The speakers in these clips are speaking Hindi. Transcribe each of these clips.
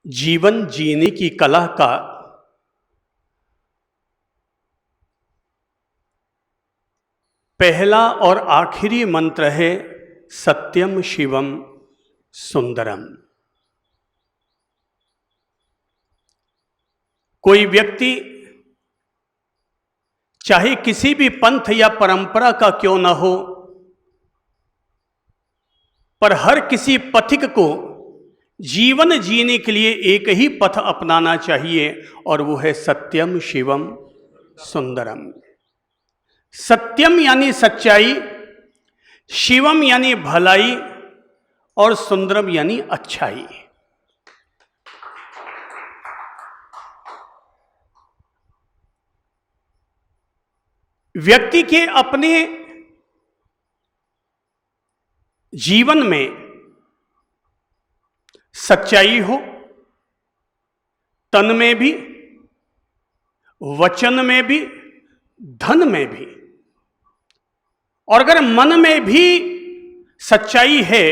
जीवन जीने की कला का पहला और आखिरी मंत्र है सत्यम शिवम सुंदरम। कोई व्यक्ति चाहे किसी भी पंथ या परंपरा का क्यों न हो, पर हर किसी पथिक को जीवन जीने के लिए एक ही पथ अपनाना चाहिए और वो है सत्यम शिवम सुंदरम। सत्यम यानी सच्चाई, शिवम यानी भलाई और सुंदरम यानी अच्छाई। व्यक्ति के अपने जीवन में सच्चाई हो, तन में भी, वचन में भी, धन में भी, और अगर मन में भी सच्चाई है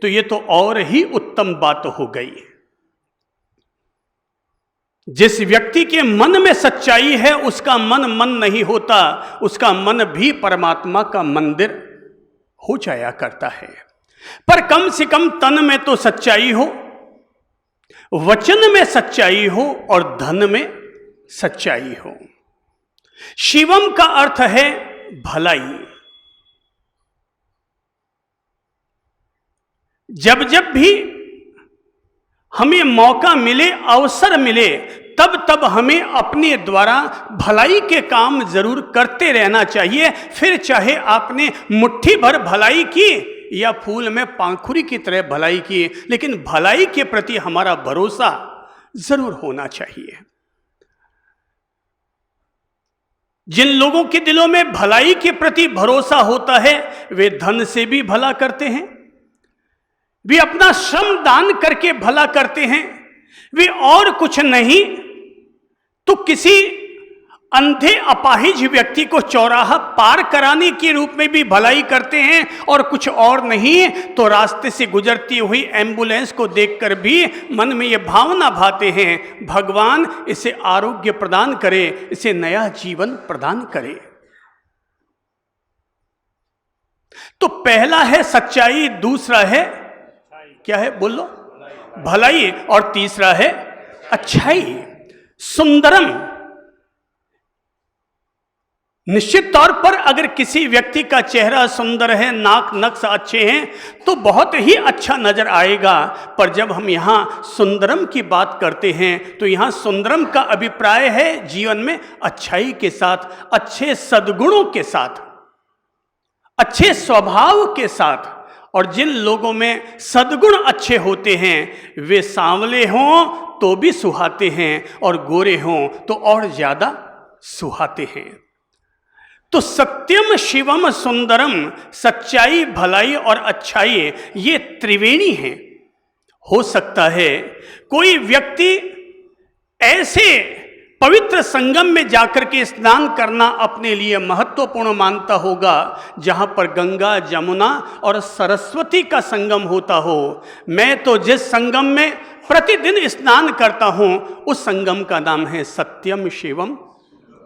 तो ये तो और ही उत्तम बात हो गई। जिस व्यक्ति के मन में सच्चाई है उसका मन मन नहीं होता, उसका मन भी परमात्मा का मंदिर हो जाया करता है। पर कम से कम तन में तो सच्चाई हो, वचन में सच्चाई हो और धन में सच्चाई हो। शिवम का अर्थ है भलाई। जब जब भी हमें मौका मिले, अवसर मिले, तब तब हमें अपने द्वारा भलाई के काम जरूर करते रहना चाहिए। फिर चाहे आपने मुट्ठी भर भलाई की या फूल में पांखुरी की तरह भलाई की, लेकिन भलाई के प्रति हमारा भरोसा जरूर होना चाहिए। जिन लोगों के दिलों में भलाई के प्रति भरोसा होता है वे धन से भी भला करते हैं, वे अपना श्रम दान करके भला करते हैं, वे और कुछ नहीं तो किसी अंधे अपाहिज व्यक्ति को चौराहा पार कराने के रूप में भी भलाई करते हैं, और कुछ और नहीं तो रास्ते से गुजरती हुई एम्बुलेंस को देखकर भी मन में ये भावना भाते हैं, भगवान इसे आरोग्य प्रदान करे, इसे नया जीवन प्रदान करे। तो पहला है सच्चाई, दूसरा है क्या है बोलो, भलाई, और तीसरा है अच्छाई, सुंदरम। निश्चित तौर पर अगर किसी व्यक्ति का चेहरा सुंदर है, नाक नक्श अच्छे हैं तो बहुत ही अच्छा नजर आएगा। पर जब हम यहां सुंदरम की बात करते हैं तो यहां सुंदरम का अभिप्राय है जीवन में अच्छाई के साथ, अच्छे सद्गुणों के साथ, अच्छे स्वभाव के साथ। और जिन लोगों में सद्गुण अच्छे होते हैं वे सांवले हों तो भी सुहाते हैं और गोरे हों तो और ज्यादा सुहाते हैं। तो सत्यम शिवम सुंदरम, सच्चाई, भलाई और अच्छाई, ये त्रिवेणी है। हो सकता है कोई व्यक्ति ऐसे पवित्र संगम में जाकर के स्नान करना अपने लिए महत्वपूर्ण मानता होगा जहां पर गंगा, जमुना और सरस्वती का संगम होता हो। मैं तो जिस संगम में प्रतिदिन स्नान करता हूं उस संगम का नाम है सत्यम शिवम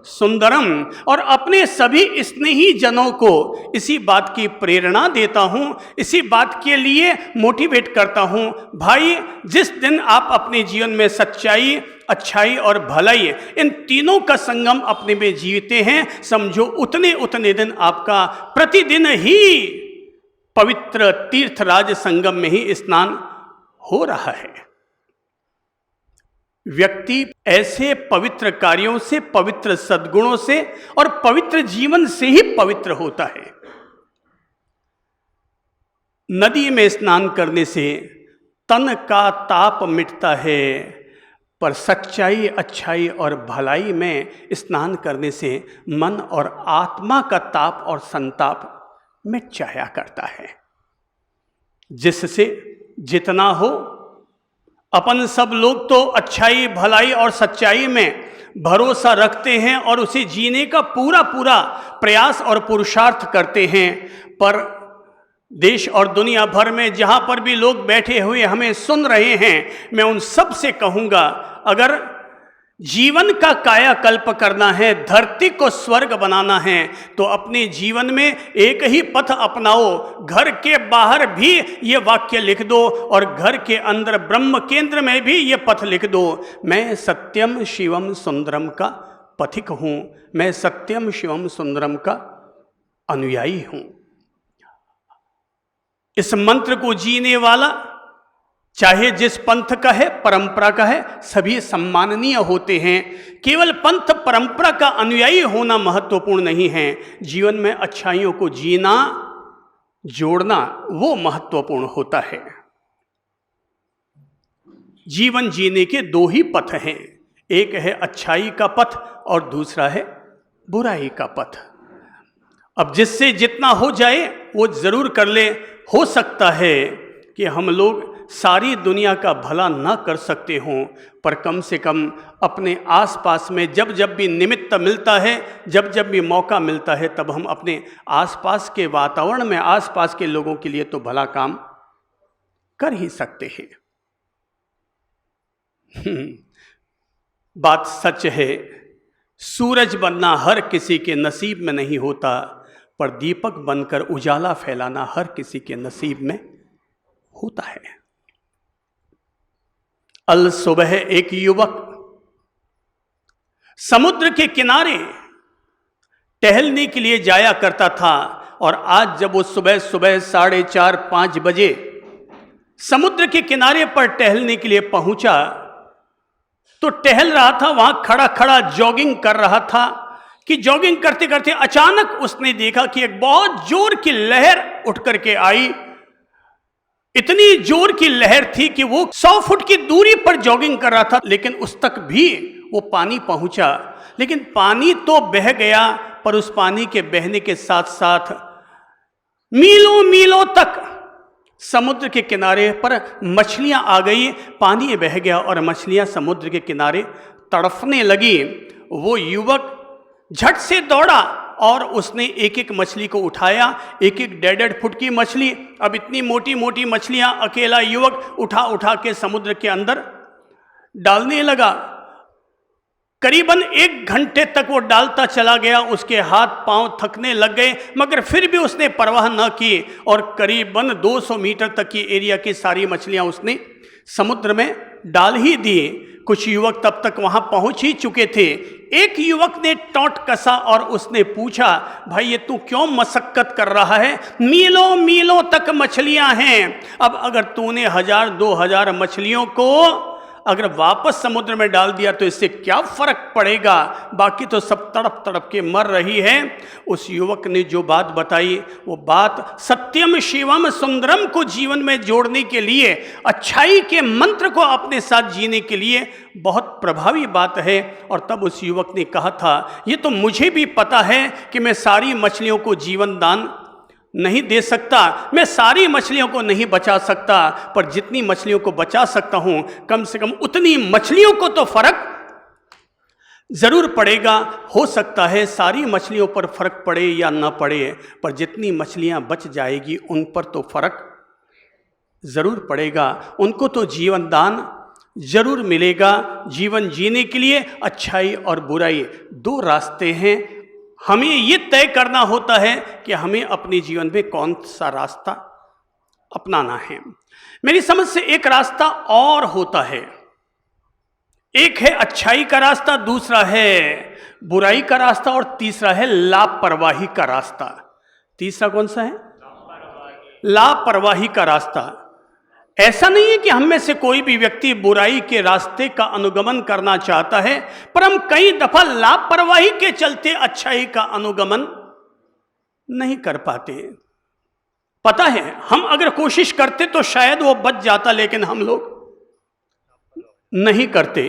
सुंदरम, और अपने सभी स्नेही जनों को इसी बात की प्रेरणा देता हूं, इसी बात के लिए मोटिवेट करता हूं। भाई, जिस दिन आप अपने जीवन में सच्चाई, अच्छाई और भलाई, इन तीनों का संगम अपने में जीते हैं, समझो उतने उतने दिन आपका प्रतिदिन ही पवित्र तीर्थराज संगम में ही स्नान हो रहा है। व्यक्ति ऐसे पवित्र कार्यों से, पवित्र सद्गुणों से और पवित्र जीवन से ही पवित्र होता है। नदी में स्नान करने से तन का ताप मिटता है, पर सच्चाई, अच्छाई और भलाई में स्नान करने से मन और आत्मा का ताप और संताप मिट जाया करता है। जिससे जितना हो, अपन सब लोग तो अच्छाई, भलाई और सच्चाई में भरोसा रखते हैं और उसे जीने का पूरा पूरा प्रयास और पुरुषार्थ करते हैं, पर देश और दुनिया भर में जहां पर भी लोग बैठे हुए हमें सुन रहे हैं, मैं उन सब से कहूंगा, अगर जीवन का कायाकल्प करना है, धरती को स्वर्ग बनाना है, तो अपने जीवन में एक ही पथ अपनाओ। घर के बाहर भी ये वाक्य लिख दो और घर के अंदर ब्रह्म केंद्र में भी ये पथ लिख दो, मैं सत्यम शिवम सुंदरम का पथिक हूं, मैं सत्यम शिवम सुंदरम का अनुयायी हूं। इस मंत्र को जीने वाला चाहे जिस पंथ का है, परंपरा का है, सभी सम्माननीय होते हैं। केवल पंथ परंपरा का अनुयायी होना महत्वपूर्ण नहीं है, जीवन में अच्छाइयों को जीना, जोड़ना, वो महत्वपूर्ण होता है। जीवन जीने के दो ही पथ हैं, एक है अच्छाई का पथ और दूसरा है बुराई का पथ। अब जिससे जितना हो जाए वो जरूर कर ले। हो सकता है कि हम लोग सारी दुनिया का भला ना कर सकते हों, पर कम से कम अपने आसपास में जब जब भी निमित्त मिलता है, जब जब भी मौका मिलता है, तब हम अपने आसपास के वातावरण में आसपास के लोगों के लिए तो भला काम कर ही सकते हैं। बात सच है, सूरज बनना हर किसी के नसीब में नहीं होता, पर दीपक बनकर उजाला फैलाना हर किसी के नसीब में होता है। अल सुबह एक युवक समुद्र के किनारे टहलने के लिए जाया करता था, और आज जब वो सुबह सुबह 4:30-5 बजे समुद्र के किनारे पर टहलने के लिए पहुंचा, तो टहल रहा था, वहां खड़ा खड़ा जॉगिंग कर रहा था कि जॉगिंग करते करते अचानक उसने देखा कि एक बहुत जोर की लहर उठ करके आई। इतनी जोर की लहर थी कि वो 100 फुट की दूरी पर जॉगिंग कर रहा था, लेकिन उस तक भी वो पानी पहुंचा। लेकिन पानी तो बह गया, पर उस पानी के बहने के साथ साथ मीलों मीलों तक समुद्र के किनारे पर मछलियां आ गई। पानी बह गया और मछलियां समुद्र के किनारे तड़फने लगी। वो युवक झट से दौड़ा और उसने एक एक मछली को उठाया, एक एक 1.5 फुट की मछली। अब इतनी मोटी मोटी मछलियां अकेला युवक उठा उठा के समुद्र के अंदर डालने लगा। करीबन 1 घंटे तक वो डालता चला गया, उसके हाथ पांव थकने लग गए, मगर फिर भी उसने परवाह न की और करीबन 200 मीटर तक की एरिया की सारी मछलियां उसने समुद्र में डाल ही दी। कुछ युवक तब तक वहां पहुंच ही चुके थे। एक युवक ने टॉन्ट कसा और उसने पूछा, भाई ये तू क्यों मशक्कत कर रहा है? मीलों मीलों तक मछलियां हैं। अब अगर तूने 1000-2000 मछलियों को अगर वापस समुद्र में डाल दिया तो इससे क्या फर्क पड़ेगा? बाकी तो सब तड़प तड़प के मर रही है। उस युवक ने जो बात बताई, वो बात सत्यम शिवम सुंदरम को जीवन में जोड़ने के लिए, अच्छाई के मंत्र को अपने साथ जीने के लिए बहुत प्रभावी बात है। और तब उस युवक ने कहा था, ये तो मुझे भी पता है कि मैं सारी मछलियों को जीवन दान नहीं दे सकता, मैं सारी मछलियों को नहीं बचा सकता, पर जितनी मछलियों को बचा सकता हूं, कम से कम उतनी मछलियों को तो फर्क जरूर पड़ेगा। हो सकता है सारी मछलियों पर फर्क पड़े या ना पड़े, पर जितनी मछलियां बच जाएगी उन पर तो फर्क जरूर पड़ेगा, उनको तो जीवन दान जरूर मिलेगा। जीवन जीने के लिए अच्छाई और बुराई 2 रास्ते हैं। हमें ये तय करना होता है कि हमें अपने जीवन में कौन सा रास्ता अपनाना है। मेरी समझ से एक रास्ता और होता है, एक है अच्छाई का रास्ता, दूसरा है बुराई का रास्ता और तीसरा है लापरवाही का रास्ता। तीसरा कौन सा है? लापरवाही का रास्ता। ऐसा नहीं है कि हम में से कोई भी व्यक्ति बुराई के रास्ते का अनुगमन करना चाहता है, पर हम कई दफा लापरवाही के चलते अच्छाई का अनुगमन नहीं कर पाते। पता है, हम अगर कोशिश करते तो शायद वो बच जाता, लेकिन हम लोग नहीं करते।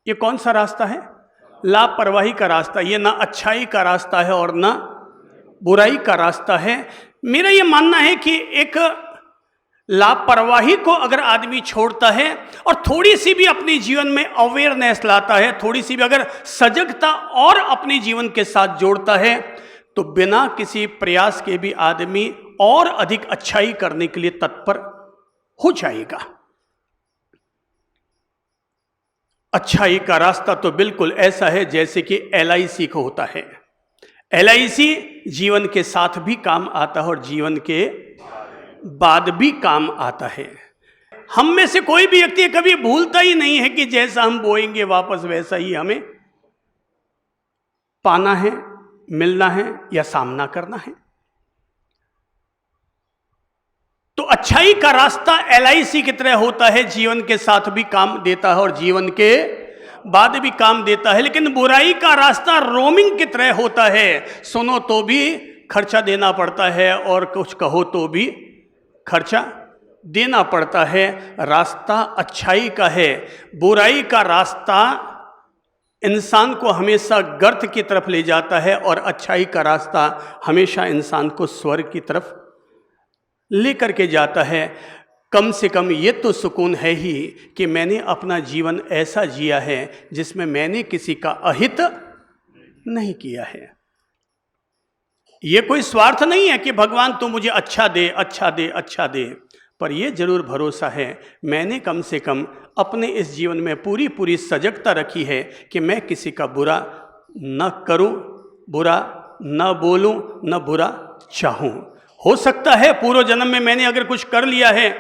ये कौन सा रास्ता है? लापरवाही का रास्ता। ये ना अच्छाई का रास्ता है और ना बुराई का रास्ता है। मेरा ये मानना है कि एक लापरवाही को अगर आदमी छोड़ता है और थोड़ी सी भी अपने जीवन में अवेयरनेस लाता है, थोड़ी सी भी अगर सजगता और अपने जीवन के साथ जोड़ता है, तो बिना किसी प्रयास के भी आदमी और अधिक अच्छाई करने के लिए तत्पर हो जाएगा। अच्छाई का रास्ता तो बिल्कुल ऐसा है जैसे कि LIC को होता है। LIC जीवन के साथ भी काम आता है और जीवन के बाद भी काम आता है। हम में से कोई भी व्यक्ति कभी भूलता ही नहीं है कि जैसा हम बोएंगे वापस वैसा ही हमें पाना है, मिलना है या सामना करना है। तो अच्छाई का रास्ता LIC की तरह होता है, जीवन के साथ भी काम देता है और जीवन के बाद भी काम देता है। लेकिन बुराई का रास्ता रोमिंग की तरह होता है, सुनो तो भी खर्चा देना पड़ता है और कुछ कहो तो भी खर्चा देना पड़ता है। रास्ता अच्छाई का है, बुराई का रास्ता इंसान को हमेशा गर्त की तरफ ले जाता है और अच्छाई का रास्ता हमेशा इंसान को स्वर्ग की तरफ लेकर के जाता है। कम से कम ये तो सुकून है ही कि मैंने अपना जीवन ऐसा जिया है जिसमें मैंने किसी का अहित नहीं किया है। ये कोई स्वार्थ नहीं है कि भगवान तो मुझे अच्छा दे, अच्छा दे, अच्छा दे, पर यह जरूर भरोसा है मैंने कम से कम अपने इस जीवन में पूरी पूरी सजगता रखी है कि मैं किसी का बुरा न करूं, बुरा न बोलूं, न बुरा चाहूं। हो सकता है पूर्व जन्म में मैंने अगर कुछ कर लिया है,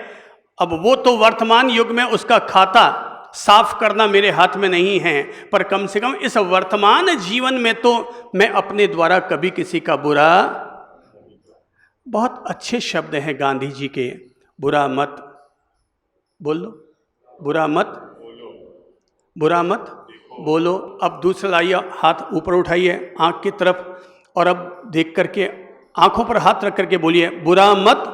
अब वो तो वर्तमान युग में उसका खाता साफ करना मेरे हाथ में नहीं है, पर कम से कम इस वर्तमान जीवन में तो मैं अपने द्वारा कभी किसी का बुरा, बहुत अच्छे शब्द हैं गांधी जी के, बुरा मत बोलो, बुरा मत बुरा मत बोलो। अब दूसरा लाइए, हाथ ऊपर उठाइए आंख की तरफ और अब देख करके आंखों पर हाथ रख करके बोलिए बुरा मत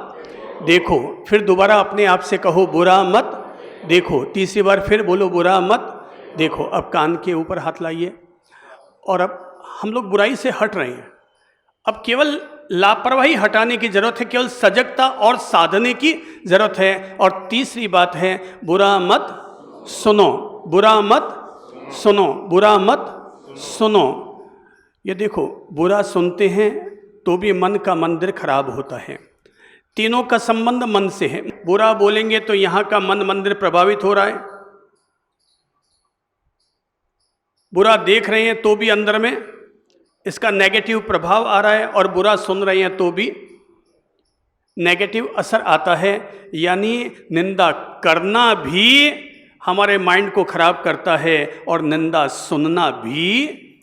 देखो। फिर दोबारा अपने आप से कहो बुरा मत देखो। तीसरी बार फिर बोलो बुरा मत देखो। अब कान के ऊपर हाथ लाइए और अब हम लोग बुराई से हट रहे हैं। अब केवल लापरवाही हटाने की जरूरत है, केवल सजगता और साधने की जरूरत है। और तीसरी बात है बुरा मत सुनो, बुरा मत सुनो, बुरा मत सुनो। ये देखो, बुरा सुनते हैं तो भी मन का मंदिर खराब होता है। तीनों का संबंध मन से है। बुरा बोलेंगे तो यहां का मन मंदिर प्रभावित हो रहा है। बुरा देख रहे हैं तो भी अंदर में इसका नेगेटिव प्रभाव आ रहा है और बुरा सुन रहे हैं तो भी नेगेटिव असर आता है। यानी निंदा करना भी हमारे माइंड को खराब करता है और निंदा सुनना भी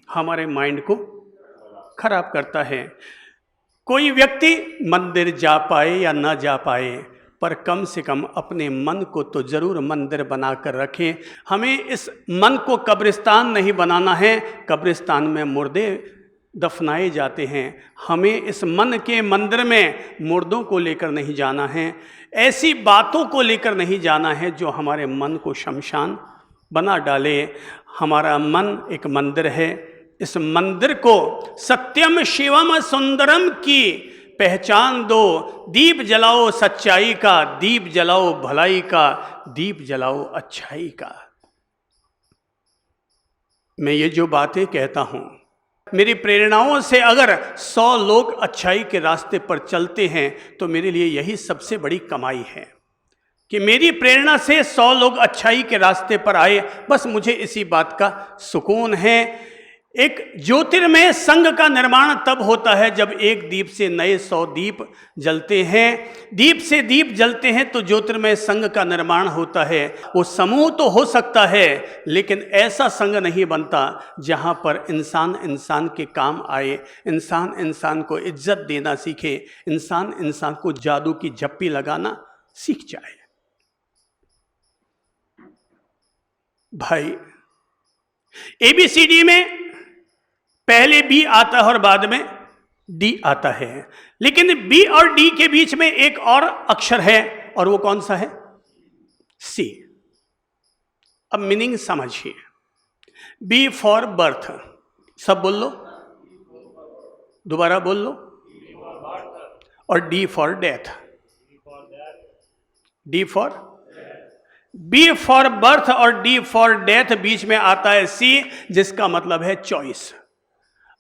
हमारे माइंड को खराब करता है। कोई व्यक्ति मंदिर जा पाए या ना जा पाए, पर कम से कम अपने मन को तो जरूर मंदिर बनाकर रखें। हमें इस मन को कब्रिस्तान नहीं बनाना है। कब्रिस्तान में मुर्दे दफनाए जाते हैं, हमें इस मन के मंदिर में मुर्दों को लेकर नहीं जाना है, ऐसी बातों को लेकर नहीं जाना है जो हमारे मन को शमशान बना डाले। हमारा मन एक मंदिर है। इस मंदिर को सत्यम शिवम सुंदरम की पहचान दो। दीप जलाओ सच्चाई का, दीप जलाओ भलाई का, दीप जलाओ अच्छाई का। मैं ये जो बातें कहता हूं, मेरी प्रेरणाओं से अगर 100 लोग अच्छाई के रास्ते पर चलते हैं तो मेरे लिए यही सबसे बड़ी कमाई है कि मेरी प्रेरणा से 100 लोग अच्छाई के रास्ते पर आए। बस मुझे इसी बात का सुकून है। एक ज्योतिर्मय संघ का निर्माण तब होता है जब एक दीप से नए 100 दीप जलते हैं। दीप से दीप जलते हैं तो ज्योतिर्मय संघ का निर्माण होता है। वो समूह तो हो सकता है लेकिन ऐसा संघ नहीं बनता जहां पर इंसान इंसान के काम आए, इंसान इंसान को इज्जत देना सीखे, इंसान इंसान को जादू की झप्पी लगाना सीख जाए। भाई, ABCD में पहले B आता है और बाद में D आता है, लेकिन B और D के बीच में एक और अक्षर है और वो कौन सा है? C। अब मीनिंग समझिए। B फॉर बर्थ, सब बोल लो, दोबारा बोल लो। और D for death, D for B for birth और D फॉर डेथ, बीच में आता है C जिसका मतलब है चॉइस।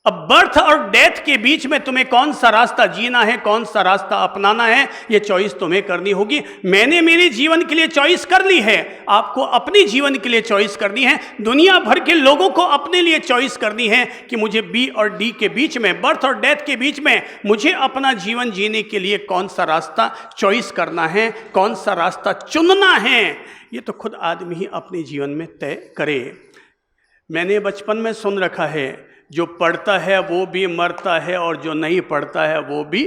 अब बर्थ और डेथ के बीच में तुम्हें कौन सा रास्ता जीना है, कौन सा रास्ता अपनाना है, ये चॉइस तुम्हें करनी होगी। मैंने मेरे जीवन के लिए चॉइस कर ली है, आपको अपने जीवन के लिए चॉइस करनी है। दुनिया भर के लोगों को अपने लिए चॉइस करनी है कि मुझे बी और डी के बीच में, बर्थ और डेथ के बीच में मुझे अपना जीवन जीने के लिए कौन सा रास्ता चॉइस करना है, कौन सा रास्ता चुनना है। ये तो खुद आदमी ही अपने जीवन में तय करे। मैंने बचपन में सुन रखा है, जो पढ़ता है वो भी मरता है और जो नहीं पढ़ता है वो भी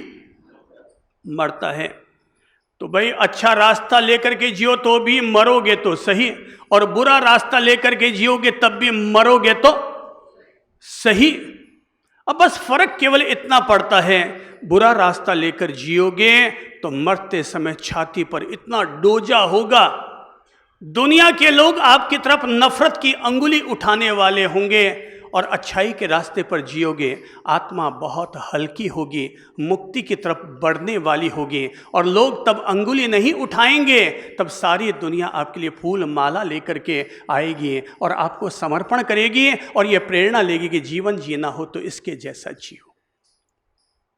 मरता है। तो भाई अच्छा रास्ता लेकर के जियो तो भी मरोगे तो सही, और बुरा रास्ता लेकर के जियोगे तब भी मरोगे तो सही। अब बस फर्क केवल इतना पड़ता है, बुरा रास्ता लेकर जियोगे तो मरते समय छाती पर इतना डोजा होगा, दुनिया के लोग आपकी तरफ नफरत की अंगुली उठाने वाले होंगे। और अच्छाई के रास्ते पर जियोगे, आत्मा बहुत हल्की होगी, मुक्ति की तरफ बढ़ने वाली होगी, और लोग तब अंगुली नहीं उठाएंगे, तब सारी दुनिया आपके लिए फूल माला लेकर के आएगी और आपको समर्पण करेगी और ये प्रेरणा लेगी कि जीवन जीना हो तो इसके जैसा जियो,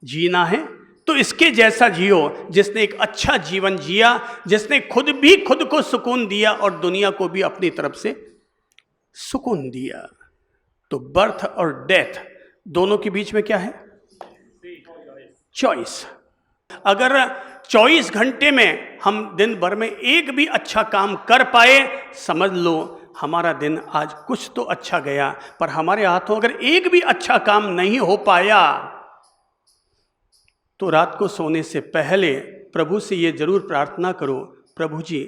जीना है तो इसके जैसा जियो, जिसने एक अच्छा जीवन जिया, जिसने खुद भी खुद को सुकून दिया और दुनिया को भी अपनी तरफ से सुकून दिया। तो बर्थ और डेथ दोनों के बीच में क्या है? चॉइस। अगर 24 घंटे में हम दिन भर में एक भी अच्छा काम कर पाए, समझ लो हमारा दिन आज कुछ तो अच्छा गया। पर हमारे हाथों अगर एक भी अच्छा काम नहीं हो पाया तो रात को सोने से पहले प्रभु से ये जरूर प्रार्थना करो, प्रभु जी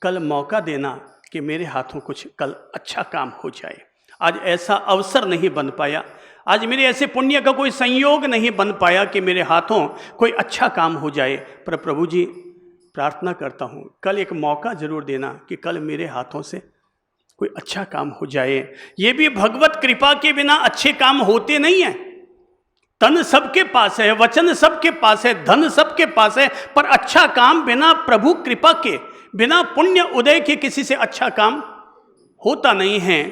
कल मौका देना कि मेरे हाथों कुछ कल अच्छा काम हो जाए। आज ऐसा अवसर नहीं बन पाया, आज मेरे ऐसे पुण्य का कोई संयोग नहीं बन पाया कि मेरे हाथों कोई अच्छा काम हो जाए, पर प्रभु जी प्रार्थना करता हूँ कल एक मौका जरूर देना कि कल मेरे हाथों से कोई अच्छा काम हो जाए। ये भी भगवत कृपा के बिना अच्छे काम होते नहीं हैं। तन सबके पास है, वचन सबके पास है, धन सबके पास है, पर अच्छा काम बिना प्रभु कृपा के, बिना पुण्य उदय के किसी से अच्छा काम होता नहीं है।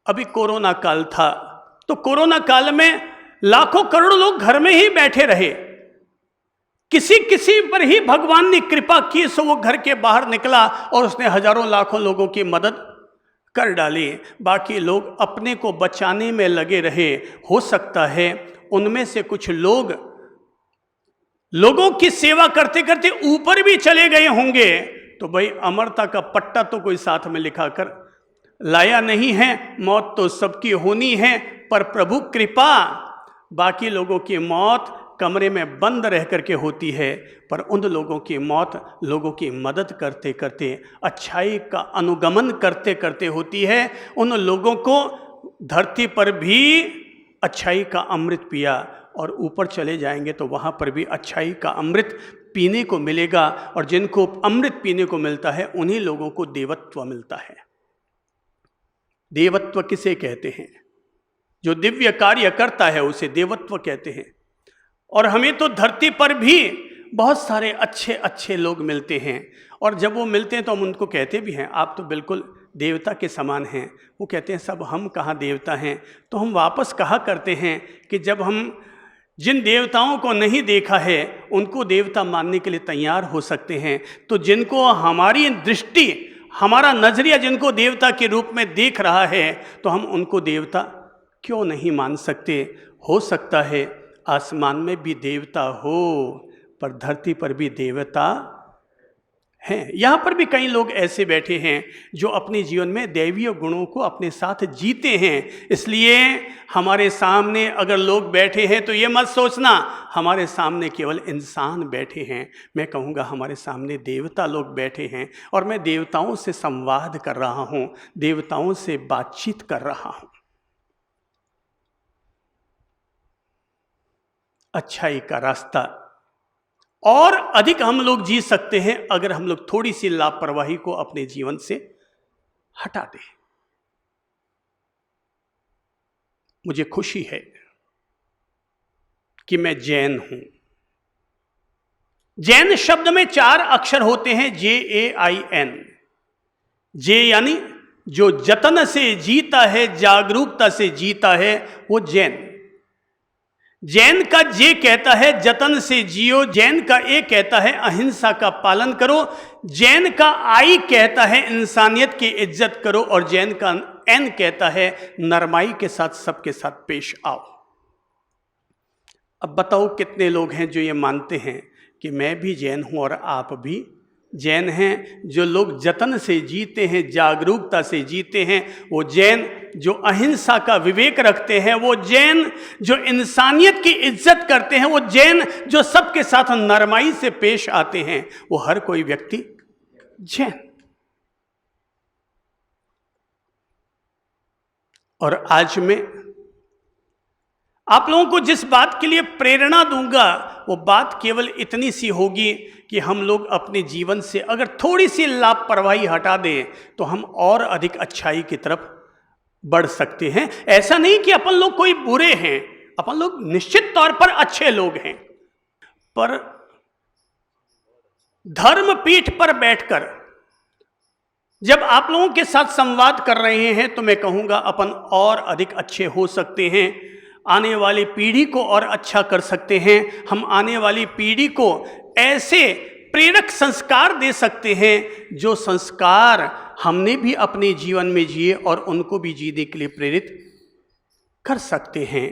अभी कोरोना काल था, तो कोरोना काल में लाखों करोड़ों लोग घर में ही बैठे रहे, किसी किसी पर ही भगवान ने कृपा की सो वो घर के बाहर निकला और उसने हजारों लाखों लोगों की मदद कर डाली। बाकी लोग अपने को बचाने में लगे रहे। हो सकता है उनमें से कुछ लोगों की सेवा करते करते ऊपर भी चले गए होंगे। तो भाई अमरता का पट्टा तो कोई साथ में लिखा कर लाया नहीं है। मौत तो सबकी होनी है, पर प्रभु कृपा, बाकी लोगों की मौत कमरे में बंद रह करके होती है, पर उन लोगों की मौत लोगों की मदद करते करते, अच्छाई का अनुगमन करते करते होती है। उन लोगों को धरती पर भी अच्छाई का अमृत पिया, और ऊपर चले जाएंगे तो वहाँ पर भी अच्छाई का अमृत पीने को मिलेगा। और जिनको अमृत पीने को मिलता है उन्हीं लोगों को देवत्व मिलता है। देवत्व किसे कहते हैं? जो दिव्य कार्य करता है उसे देवत्व कहते हैं। और हमें तो धरती पर भी बहुत सारे अच्छे अच्छे लोग मिलते हैं, और जब वो मिलते हैं तो हम उनको कहते भी हैं आप तो बिल्कुल देवता के समान हैं। वो कहते हैं सब हम कहाँ देवता हैं। तो हम वापस कहा करते हैं कि जब हम जिन देवताओं को नहीं देखा है उनको देवता मानने के लिए तैयार हो सकते हैं, तो जिनको हमारी दृष्टि, हमारा नजरिया जिनको देवता के रूप में देख रहा है, तो हम उनको देवता क्यों नहीं मान सकते। हो सकता है आसमान में भी देवता हो, पर धरती पर भी देवता हैं। यहाँ पर भी कई लोग ऐसे बैठे हैं जो अपने जीवन में दैवीय गुणों को अपने साथ जीते हैं। इसलिए हमारे सामने अगर लोग बैठे हैं तो ये मत सोचना हमारे सामने केवल इंसान बैठे हैं। मैं कहूँगा हमारे सामने देवता लोग बैठे हैं, और मैं देवताओं से संवाद कर रहा हूँ, देवताओं से बातचीत कर रहा हूँ। अच्छाई का रास्ता और अधिक हम लोग जी सकते हैं अगर हम लोग थोड़ी सी लापरवाही को अपने जीवन से हटा दें। मुझे खुशी है कि मैं जैन हूं। जैन शब्द में 4 अक्षर होते हैं, JAIN। जे यानी जो जतन से जीता है, जागरूकता से जीता है, वो जैन। जैन का जे कहता है जतन से जियो, जैन का ए कहता है अहिंसा का पालन करो, जैन का आई कहता है इंसानियत की इज्जत करो, और जैन का एन कहता है नरमाई के साथ सबके साथ पेश आओ। अब बताओ कितने लोग हैं जो ये मानते हैं कि मैं भी जैन हूं और आप भी जैन हैं। जो लोग जतन से जीते हैं, जागरूकता से जीते हैं, वो जैन। जो अहिंसा का विवेक रखते हैं वो जैन। जो इंसानियत की इज्जत करते हैं वो जैन। जो सबके साथ नरमाई से पेश आते हैं वो हर कोई व्यक्ति जैन। और आज मैं आप लोगों को जिस बात के लिए प्रेरणा दूंगा वो बात केवल इतनी सी होगी कि हम लोग अपने जीवन से अगर थोड़ी सी लापरवाही हटा दें तो हम और अधिक अच्छाई की तरफ बढ़ सकते हैं। ऐसा नहीं कि अपन लोग कोई बुरे हैं, अपन लोग निश्चित तौर पर अच्छे लोग हैं, पर धर्म पीठ पर बैठकर जब आप लोगों के साथ संवाद कर रहे हैं तो मैं कहूंगा अपन और अधिक अच्छे हो सकते हैं, आने वाली पीढ़ी को और अच्छा कर सकते हैं। हम आने वाली पीढ़ी को ऐसे प्रेरक संस्कार दे सकते हैं जो संस्कार हमने भी अपने जीवन में जिए और उनको भी जीने के लिए प्रेरित कर सकते हैं।